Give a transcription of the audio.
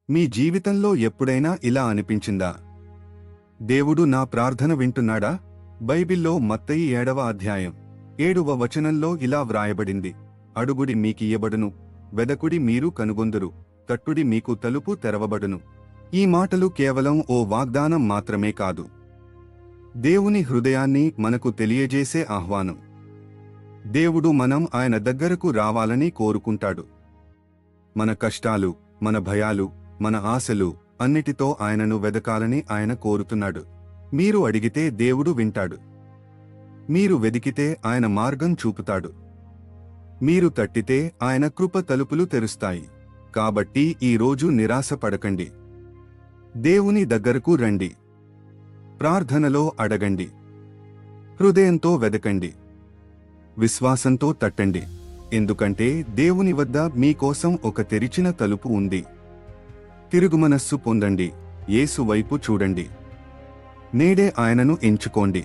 మీ జీవితంలో ఎప్పుడైనా ఇలా అనిపించిందా? దేవుడు నా ప్రార్థన వింటున్నాడా? బైబిల్లో మత్తయి 7వ అధ్యాయం 7వ వచనంలో ఇలా వ్రాయబడింది: అడుగుడి మీకియ్యబడును, వెదకుడి మీరు కనుగొందురు, తట్టుడి మీకు తలుపు తెరవబడును. ఈ మాటలు కేవలం ఓ వాగ్దానం మాత్రమే కాదు, దేవుని హృదయాన్ని మనకు తెలియజేసే ఆహ్వానం. దేవుడు మనం ఆయన దగ్గరకు రావాలని కోరుకుంటాడు. మన కష్టాలు, మన భయాలు, మన ఆశలు అన్నిటితో ఆయనను వెదకాలని ఆయన కోరుతున్నాడు. మీరు అడిగితే దేవుడు వింటాడు. మీరు వెదికితే ఆయన మార్గం చూపుతాడు. మీరు తట్టితే ఆయన కృప తలుపులు తెరుస్తాయి. కాబట్టి ఈ రోజు నిరాశ పడకండి. దేవుని దగ్గరకు రండి. ప్రార్థనలో అడగండి. హృదయంతో వెదకండి. విశ్వాసంతో తట్టండి. ఎందుకంటే దేవుని వద్ద మీకోసం ఒక తెరిచిన తలుపు ఉంది. తిరుగుమనస్సు పొందండి. యేసు వైపు చూడండి. నేడే ఆయనను ఎంచుకోండి.